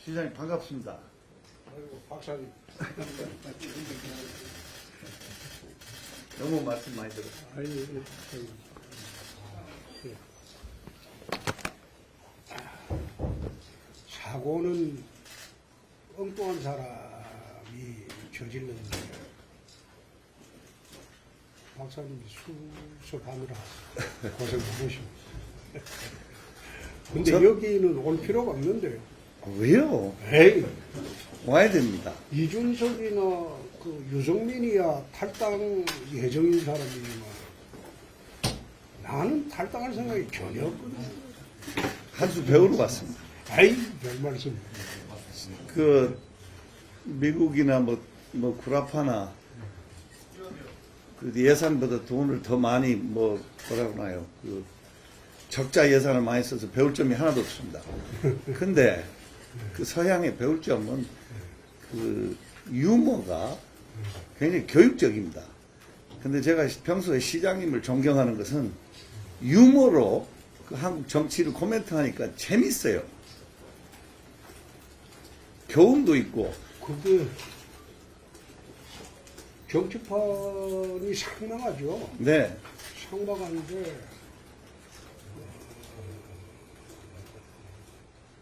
시장님 반갑습니다. 아이고, 박사님. 너무 말씀 많이 들었어요. 아니, 사고는 엉뚱한 사람이 저질렀는데 박사님이 수습하느라 고생 많으십니다. 근데 여기는 올 필요가 없는데요. 왜요? 에이, 와야 됩니다. 이준석이나 그 유승민이야 탈당 예정인 사람이지만 나는 탈당할 생각이 전혀 없거든. 한 수 배우러 왔습니다. 아이, 별 말씀. 그 미국이나 뭐 구라파나 그 예산보다 돈을 더 많이 뭐라고 하나요? 그 적자 예산을 많이 써서 배울 점이 하나도 없습니다. 근데 그 서양의 배울 점은 그 유머가 굉장히 교육적입니다. 근데 제가 평소에 시장님을 존경하는 것은 유머로 그 한국 정치를 코멘트하니까 재밌어요. 교훈도 있고. 그게 정치판이 상당하죠. 네. 상당한데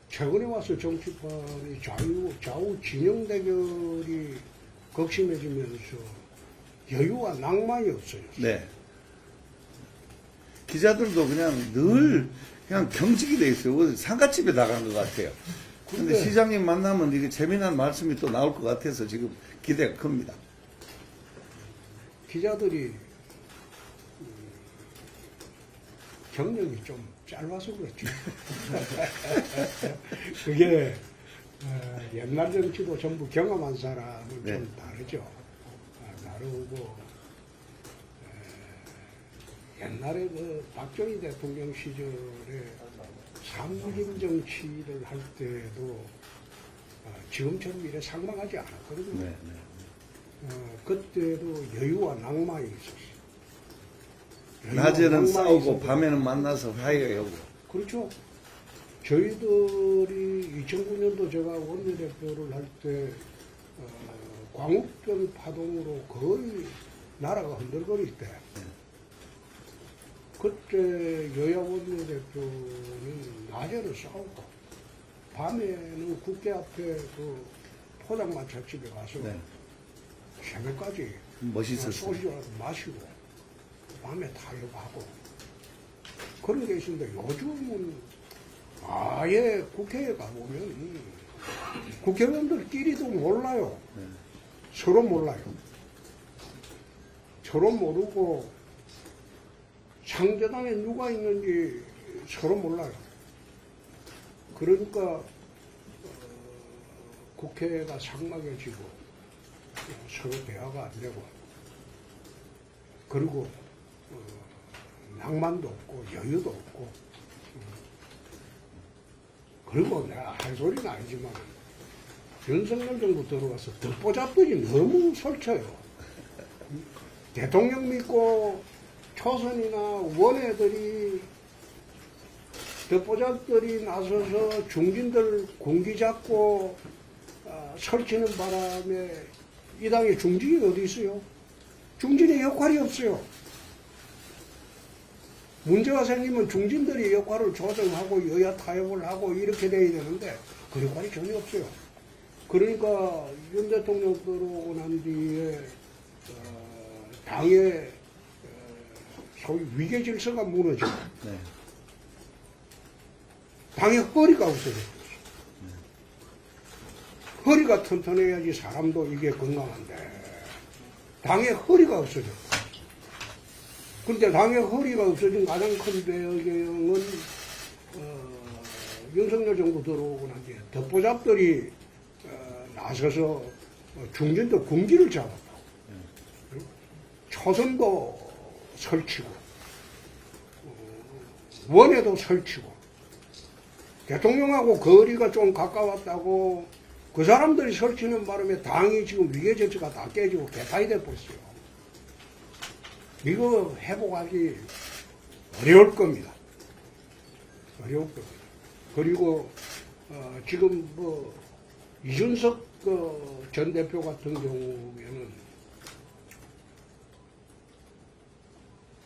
최근에 와서 정치판이 좌우 진영 대결이 극심해지면서 여유와 낭만이 없어요. 네. 기자들도 그냥 그냥 경직이 돼 있어요. 상가집에 나간 것 같아요. 근데 시장님 만나면 이게 재미난 말씀이 또 나올 것 같아서 지금 기대가 큽니다. 기자들이 경력이 좀 짧아서 그렇죠. 그게 옛날 정치도 전부 경험한 사람은 네. 좀 다르죠. 다르고 옛날에 그 박정희 대통령 시절에 삼림 정치를 할 때도 지금처럼 이래 상망하지 않았거든요. 네, 네. 그때도 여유와 낭만이 있었어요. 낮에는 싸우고 밤에는 만나서 화해하고. 그렇죠. 저희들이 2009년도 제가 원내대표를 할 때 광우병 파동으로 거의 나라가 흔들거릴 때 그때 여야 원내대표는 낮에는 싸우고 밤에는 국회 앞에 그 포장마차집에 가서 네. 새벽까지 멋있었어요. 소주 마시고 밤에 타협하고 그런 게 있는데 요즘은 아예 국회에 가보면 국회의원들끼리도 몰라요. 네. 서로 몰라요. 서로 모르고 상대당에 누가 있는지 서로 몰라요. 그러니까 국회가 삭막해지고 서로 대화가 안 되고 그리고 낭만도 없고 여유도 없고 그리고 내가 할 소리는 아니지만 윤석열 정부 들어와서 덧보잡들이 너무 설쳐요. 대통령 믿고 초선이나 원외들이 덧보잡들이 나서서 중진들 군기 잡고 설치는 바람에 이 당에 중진이 어디 있어요? 중진의 역할이 없어요. 문제가 생기면 중진들이 역할을 조정하고 여야 타협을 하고 이렇게 돼야 되는데 그 역할이 전혀 없어요. 그러니까 윤 대통령 들어오고 난 뒤에 당의 소위 위계 질서가 무너지고 네. 당의 허리가 없어졌어요. 허리가 튼튼해야지 사람도 이게 건강한데 당의 허리가 없어졌고 그런데 당의 허리가 없어진 가장 큰 배경은 윤석열 정부 들어오고 난 뒤에 덧보잡들이 나서서 중진도 군기를 잡았고 초선도 설치고 원에도 설치고 대통령하고 거리가 좀 가까웠다고 그 사람들이 설치는 바람에 당이 지금 위계 질서가 다 깨지고 개판이 돼버렸어요. 이거 회복하기 어려울 겁니다. 어려울 겁니다. 그리고 지금 뭐 이준석 전 대표 같은 경우에는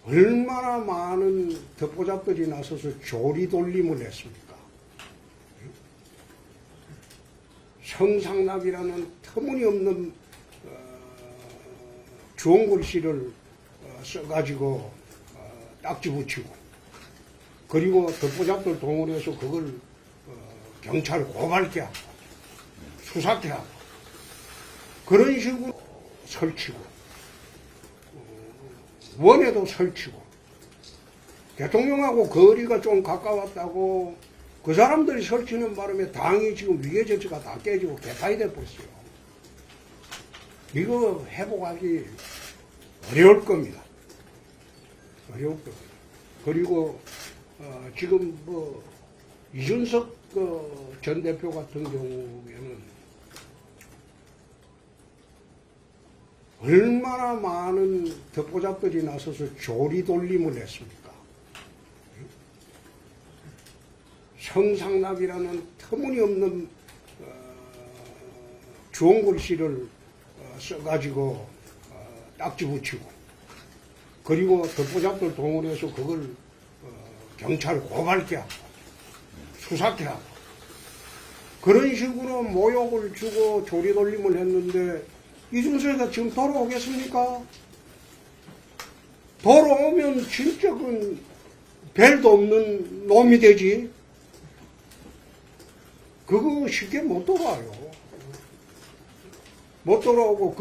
얼마나 많은 덮보잡들이 나서서 조리돌림을 했습니까? 성상납이라는 터무니없는 좋은 글씨를 써가지고 딱지 붙이고, 그리고 덮보잡들 동원해서 그걸 경찰 고발케 하고 수사케 하고 그런 식으로 설치고, 원에도 설치고, 대통령하고 거리가 좀 가까웠다고 그 사람들이 설치는 바람에 당이 지금 위계질서가 다 깨지고 개파이 돼버렸어요. 이거 회복하기 어려울 겁니다. 어려울 겁니다. 그리고 지금 이준석 전 대표 같은 경우에는 얼마나 많은 덮보잡들이 나서서 조리돌림을 했습니까? 성상납이라는 터무니없는 좋은 글씨를 써가지고 딱지 붙이고, 그리고 덮보잡들 동원해서 그걸 경찰 고발케 하고 수사케 하고 그런 식으로 모욕을 주고 조리돌림을 했는데, 이준석이가 지금 돌아오겠습니까? 돌아오면 진짜 그 별도 없는 놈이 되지. 그거 쉽게 못 돌아와요. 못 돌아오고,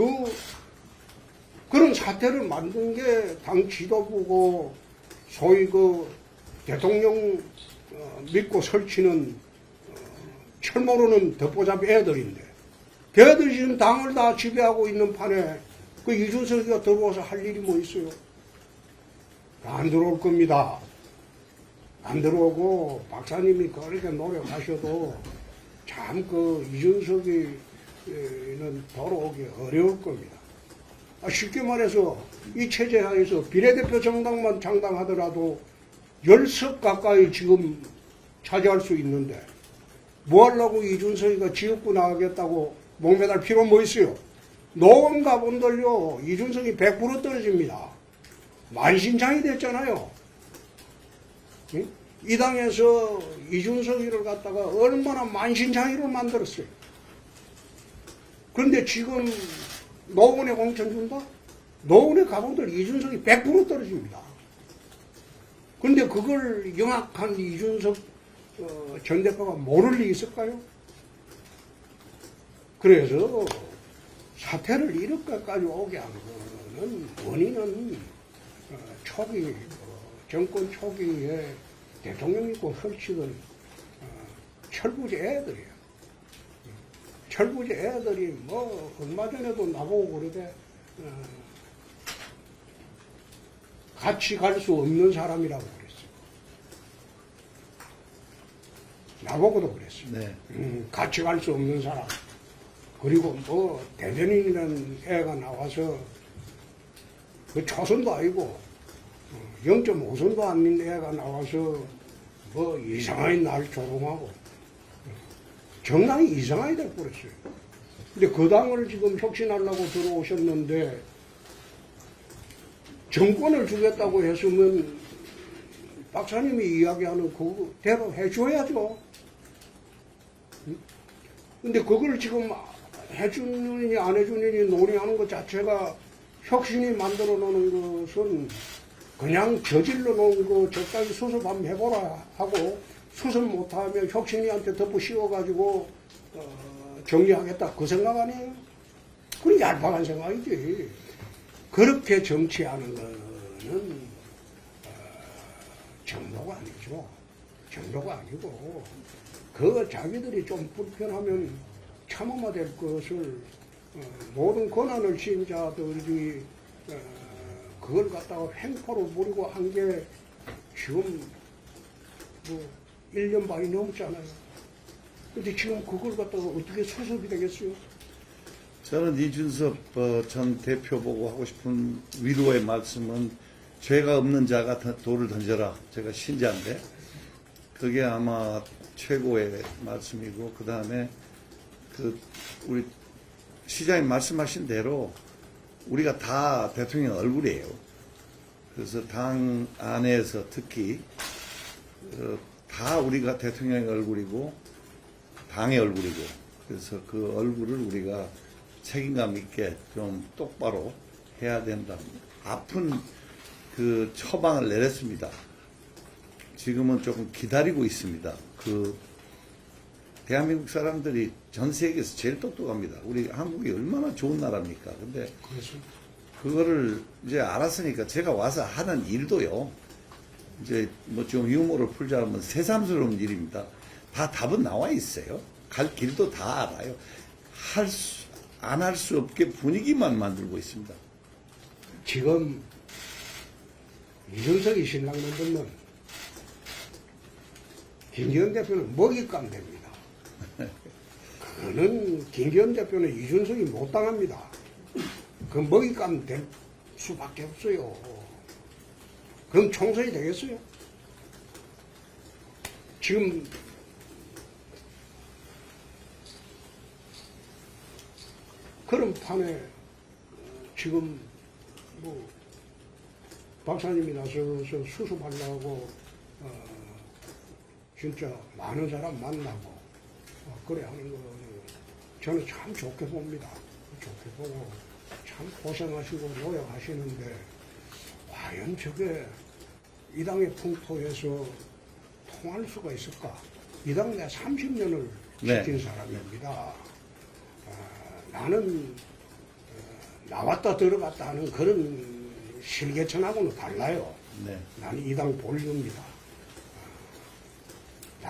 그런 사태를 만든 게 당 지도부고, 소위 대통령 믿고 설치는 철 모르는 덮보잡 애들인데, 걔들이 지금 당을 다 지배하고 있는 판에 이준석이가 들어와서 할 일이 뭐 있어요? 안 들어올 겁니다. 안 들어오고, 박사님이 그렇게 노력하셔도 참 이준석이는 돌아오기 어려울 겁니다. 쉽게 말해서 이 체제 하에서 비례대표 정당만 창당하더라도 10석 가까이 지금 차지할 수 있는데, 뭐 하려고 이준석이가 지역구 나가겠다고 목매달 필요 뭐 있어요? 노원 가본들요, 이준석이 100% 떨어집니다. 만신창이 됐잖아요. 응? 이 당에서 이준석이를 갖다가 얼마나 만신창이를 만들었어요. 그런데 지금 노원에 공천 준다? 노원에 가본들 이준석이 100% 떨어집니다. 그런데 그걸 영악한 이준석 전 대표가 모를 리 있을까요? 그래서 사태를 이렇게까지 오게 한 거는 원인은 초기 정권 초기에 대통령 있고 설치던 철부지 애들이에요. 철부지 애들이 얼마 전에도 나보고 그러대, 같이 갈 수 없는 사람이라고 그랬어요. 나보고도 그랬어요. 네. 같이 갈 수 없는 사람. 그리고 대변인이라는 애가 나와서 그 초선도 아니고 0.5선도 아닌 애가 나와서 이상하게 날 조롱하고 정당이 이상하게 돼버렸어요. 근데 그 당을 지금 혁신하려고 들어오셨는데, 정권을 주겠다고 했으면 박사님이 이야기하는 그대로 해줘야죠. 근데 그걸 지금 해주느니 안 해주느니 논의하는 것 자체가 혁신이 만들어 놓는 것은 그냥 저질러 놓은 거 적당히 수습 한번 해보라 하고, 수습 못하면 혁신이한테 덮어 씌워가지고 정리하겠다, 그 생각 아니에요? 그건 얄팍한 생각이지. 그렇게 정치하는 거는 정도가 아니죠. 정도가 아니고, 자기들이 좀 불편하면 참아야 될 것을 모든 권한을 쥔 자들이 그걸 갖다가 횡포로 부리고 한 게 지금 1년 반이 넘었잖아요. 근데 지금 그걸 갖다가 어떻게 수습이 되겠어요? 저는 이준석 전 대표 보고 하고 싶은 위로의 말씀은, 죄가 없는 자가 돌을 던져라. 제가 신자인데 그게 아마 최고의 말씀이고, 그 다음에 우리 시장님 말씀하신 대로 우리가 다 대통령 얼굴이에요. 그래서 당 안에서 특히 다 우리가 대통령의 얼굴이고 당의 얼굴이고, 그래서 그 얼굴을 우리가 책임감 있게 좀 똑바로 해야 된다. 아픈 그 처방을 내렸습니다. 지금은 조금 기다리고 있습니다. 대한민국 사람들이 전 세계에서 제일 똑똑합니다. 우리 한국이 얼마나 좋은 나라입니까? 근데 그거를 이제 알았으니까 제가 와서 하는 일도요, 이제 뭐 좀 유머를 풀자면 새삼스러운 일입니다. 다 답은 나와 있어요. 갈 길도 다 알아요. 안 할 수 없게 분위기만 만들고 있습니다. 지금 이준석이 신랑 만들면 김기현 대표는 먹잇감 됩니다. 그거는 김기현 대표는 이준석이 못 당합니다. 그 먹잇감 될 수밖에 없어요. 그럼 총선이 되겠어요? 지금 그런 판에 지금 뭐 박사님이 나서서 수습하려고 진짜 많은 사람 만나고 그래 하는 거는 저는 참 좋게 봅니다. 좋게 보고 참 고생하시고 노력하시는데 과연 저게 이 당의 풍토에서 통할 수가 있을까? 이 당 내가 30년을 지킨 네. 사람입니다. 나는 나왔다 들어갔다 하는 그런 실개천하고는 달라요. 네. 나는 이 당 본류입니다.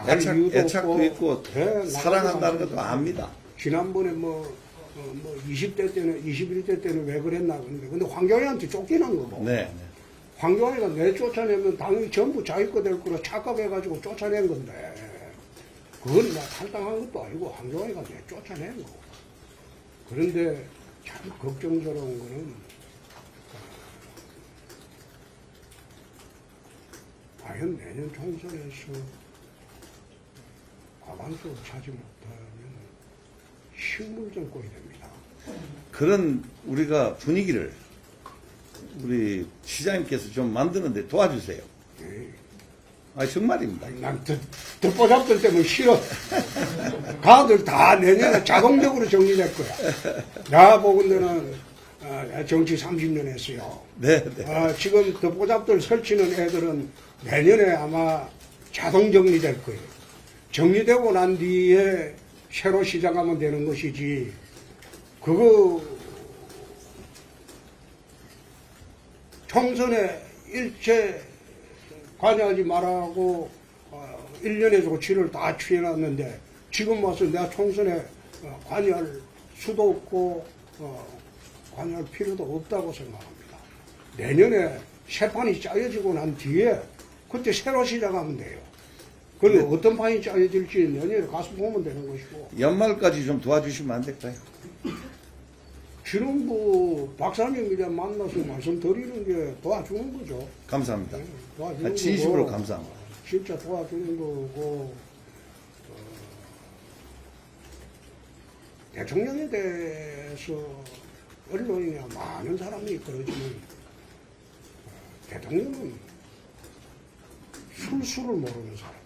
애착도 있고 네, 사랑한다는 것도 압니다. 지난번에 뭐 20대 때는 21대 때는 왜 그랬나 근데 황교안한테 쫓기는 거고. 네. 네. 황교안이가 내쫓아내면 당이 전부 자기 거 될 거로 착각해가지고 쫓아낸 건데 그건 나 탈당한 것도 아니고 황교안이가 내쫓아낸 거고. 그런데 참 걱정스러운 거는 과연 내년 총선에서 과반수를 차지 못하면 식물정권이 됩니다. 그런 우리가 분위기를 우리 시장님께서 좀 만드는데 도와주세요. 예. 정말입니다. 난 듣보잡들 때문에 싫어. 가들 다 내년에 자동적으로 정리될 거야. 나 보건대는 정치 30년 했어요. 네, 네. 지금 듣보잡들 설치는 애들은 내년에 아마 자동 정리될 거예요. 정리되고 난 뒤에 새로 시작하면 되는 것이지, 그거 총선에 일체 관여하지 말라고 1년에 주고 7월 다 취해놨는데 지금 와서 내가 총선에 관여할 수도 없고 관여할 필요도 없다고 생각합니다. 내년에 새 판이 짜여지고 난 뒤에 그때 새로 시작하면 돼요. 그런데 어떤 판이 짜여질지 내년에 가서 보면 되는 것이고. 연말까지 좀 도와주시면 안 될까요? 지금 뭐 박사님 이제 만나서 말씀드리는 게 도와주는 거죠. 감사합니다. 네, 도와주는 진심으로 거고, 감사합니다. 진짜 도와주는 거고, 대통령에 대해서 언론이나 많은 사람이 그러지만 대통령은 술수를 모르는 사람.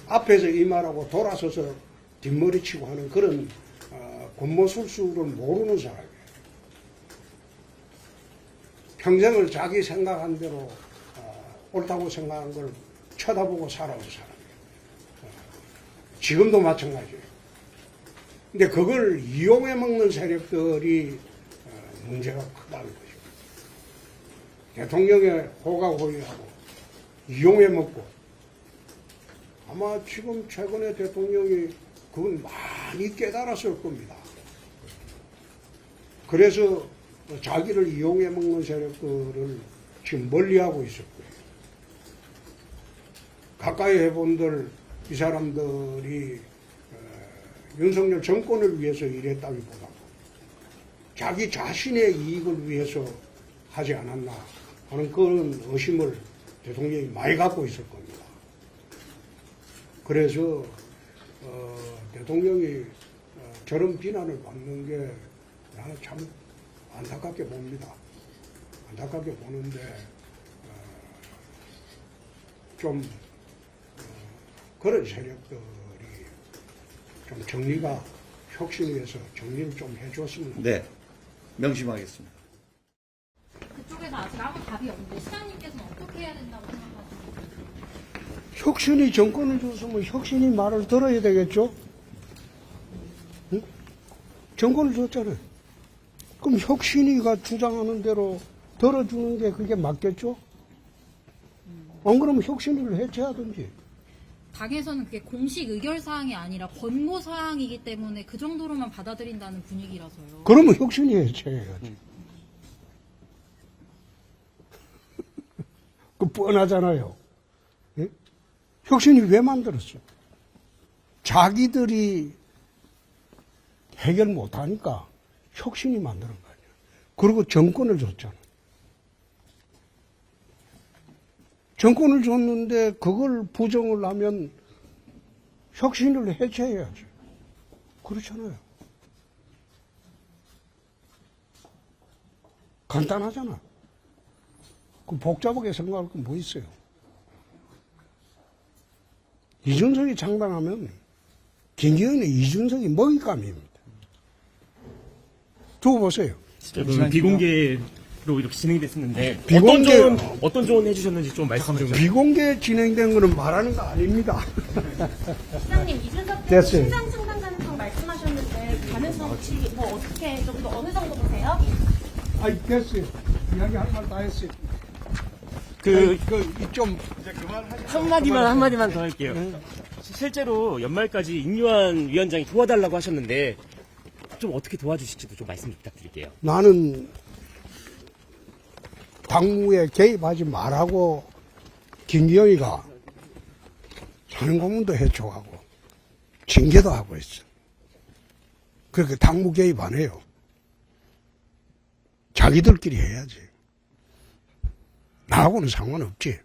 앞에서 이 말하고 돌아서서 뒷머리 치고 하는 그런 권모술수를 모르는 사람이에요. 평생을 자기 생각한 대로 옳다고 생각한 걸 쳐다보고 살아온 사람이에요. 지금도 마찬가지예요. 근데 그걸 이용해 먹는 세력들이 문제가 크다는 것입니다. 대통령의 호가호위하고 이용해 먹고, 아마 지금 최근에 대통령이 그건 많이 깨달았을 겁니다. 그래서 자기를 이용해 먹는 세력들을 지금 멀리하고 있을 거예요. 가까이 해본들 이 사람들이 윤석열 정권을 위해서 일했다기보다 자기 자신의 이익을 위해서 하지 않았나 하는 그런 의심을 대통령이 많이 갖고 있을 겁니다. 그래서 대통령이 저런 비난을 받는 게 나는 참 안타깝게 봅니다. 안타깝게 보는데 좀 그런 세력들이 좀 정리가 혁신위에서 정리를 좀 해줬으면 네, 명심하겠습니다. 그쪽에서 아직 아무 답이 없는데 시장님께서는 어떻게 해야 된다고 생각하세요? 혁신이 정권을 줬으면 혁신이 말을 들어야 되겠죠? 응? 정권을 줬잖아요. 그럼 혁신이가 주장하는 대로 들어주는 게 그게 맞겠죠? 안 그러면 혁신이를 해체하든지. 당에서는 그게 공식 의결사항이 아니라 권고사항이기 때문에 그 정도로만 받아들인다는 분위기라서요. 그러면 혁신이 해체해야지. 그 뻔하잖아요. 예? 혁신이 왜 만들었어? 자기들이 해결 못하니까 혁신이 만드는 거 아니야. 그리고 정권을 줬잖아. 정권을 줬는데 그걸 부정을 하면 혁신을 해체해야지. 그렇잖아요. 간단하잖아. 그 복잡하게 생각할 건 뭐 있어요? 이준석이 장담하면 김기현의 이준석이 먹잇감입니다. 두고 보세요. 비공개로 이렇게 진행이 됐었는데 비공개- 어떤 조언 해주셨는지 좀 말씀 좀. 비공개 진행된 거는 말하는 거 아닙니다. 시장님, 이준석 됐어요. 신장 창당 가능성 말씀하셨는데 가능성 혹시 뭐 어떻게 좀 더 어느 정도 보세요? 아이, 됐어요. 이야기할 말 다 했어요. 좀 한마디만 더 할게요. 실제로 연말까지 임요한 위원장이 도와달라고 하셨는데 좀 어떻게 도와주실지도 좀 말씀 부탁드릴게요. 나는 당무에 개입하지 말라고 김기현이가 사는 고문도 해촉하고 징계도 하고 있어. 그렇게 당무 개입 안 해요. 자기들끼리 해야지. 나하고는 상관없지.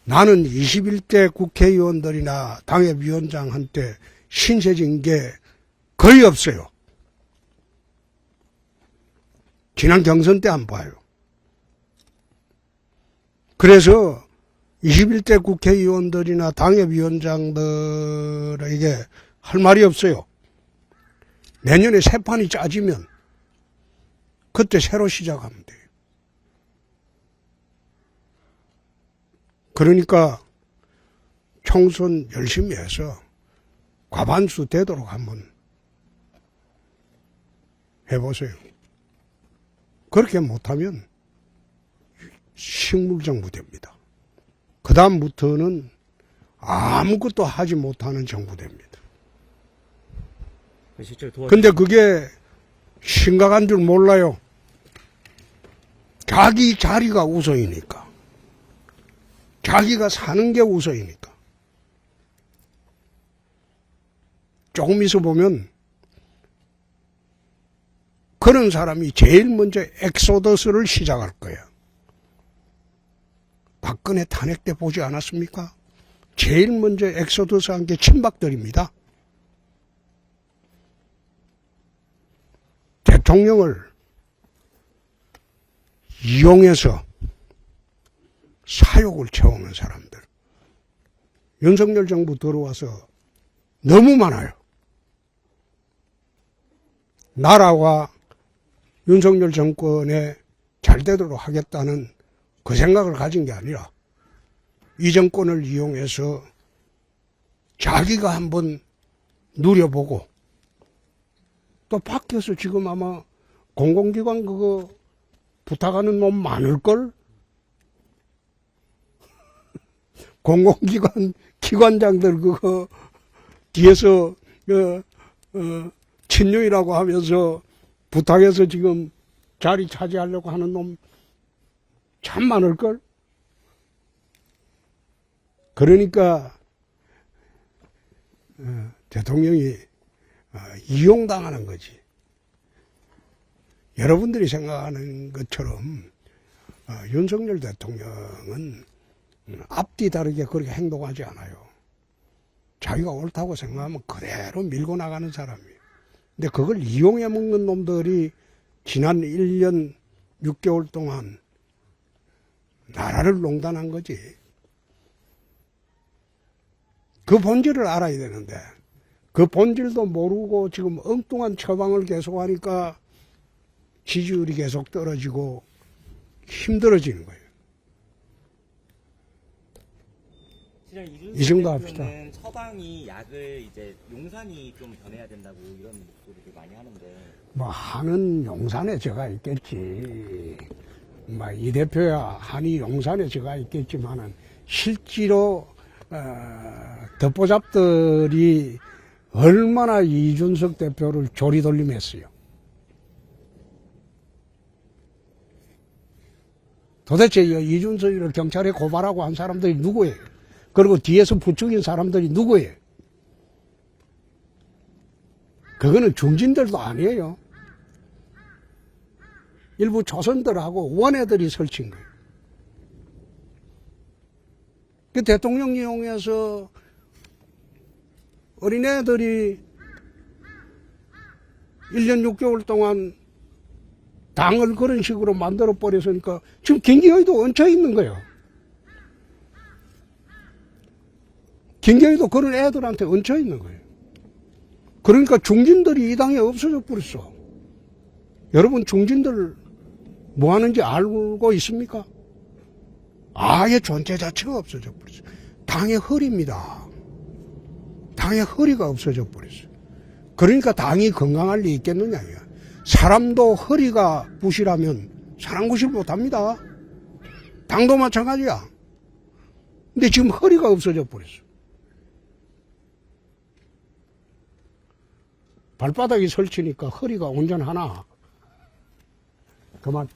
나는 21대 국회의원들이나 당협위원장한테 신세진 게 거의 없어요. 지난 경선 때 안 봐요. 그래서 21대 국회의원들이나 당협위원장들에게 할 말이 없어요. 내년에 새 판이 짜지면 그때 새로 시작하면 돼요. 그러니까 총선 열심히 해서 과반수 되도록 한번 해보세요. 그렇게 못하면 식물정부 됩니다. 그 다음부터는 아무것도 하지 못하는 정부 됩니다. 실제로 근데 그게 심각한 줄 몰라요. 자기 자리가 우선이니까. 자기가 사는 게 우선이니까. 조금 있어 보면 그런 사람이 제일 먼저 엑소더스를 시작할 거야. 박근혜 탄핵 때 보지 않았습니까? 제일 먼저 엑소더스 한 게 친박들입니다. 대통령을 이용해서 사욕을 채우는 사람들. 윤석열 정부 들어와서 너무 많아요. 나라와 윤석열 정권에 잘 되도록 하겠다는 그 생각을 가진 게 아니라 이 정권을 이용해서 자기가 한번 누려보고 또 밖에서 지금 아마 공공기관 그거 부탁하는 놈 많을걸? 공공기관 기관장들 그거 뒤에서 친윤이라고 하면서 부탁해서 지금 자리 차지하려고 하는 놈 참 많을걸? 그러니까 대통령이 이용당하는 거지. 여러분들이 생각하는 것처럼 윤석열 대통령은 앞뒤 다르게 그렇게 행동하지 않아요. 자기가 옳다고 생각하면 그대로 밀고 나가는 사람이에요. 근데 그걸 이용해 먹는 놈들이 지난 1년 6개월 동안 나라를 농단한 거지. 그 본질을 알아야 되는데 그 본질도 모르고 지금 엉뚱한 처방을 계속하니까 지지율이 계속 떨어지고 힘들어지는 거예요. 이 정도 합시다. 처방이 약을 이제 용산이 좀 변해야 된다고 이런 목소리를 많이 하는데 뭐 하는 용산에 제가 있겠지. 뭐 이 대표야 하니 용산에 제가 있겠지만은 실제로 덮보잡들이 얼마나 이준석 대표를 조리돌림했어요. 도대체 이준석이를 경찰에 고발하고 한 사람들이 누구예요? 그리고 뒤에서 부추긴 사람들이 누구예요? 그거는 중진들도 아니에요. 일부 조선들하고 원애들이 설친 거예요. 그 대통령 이용해서 어린애들이 1년 6개월 동안 당을 그런 식으로 만들어 버렸으니까 지금 김경희도 얹혀 있는 거예요. 김경희도 그런 애들한테 얹혀 있는 거예요. 그러니까 중진들이 이 당에 없어져 버렸어. 여러분 중진들 뭐 하는지 알고 있습니까? 아예 존재 자체가 없어져 버렸어요. 당의 허리입니다. 당의 허리가 없어져 버렸어요. 그러니까 당이 건강할 리 있겠느냐. 사람도 허리가 부실하면 사람 구실 못합니다. 당도 마찬가지야. 근데 지금 허리가 없어져 버렸어. 발바닥이 설치니까 허리가 온전하나. 그만.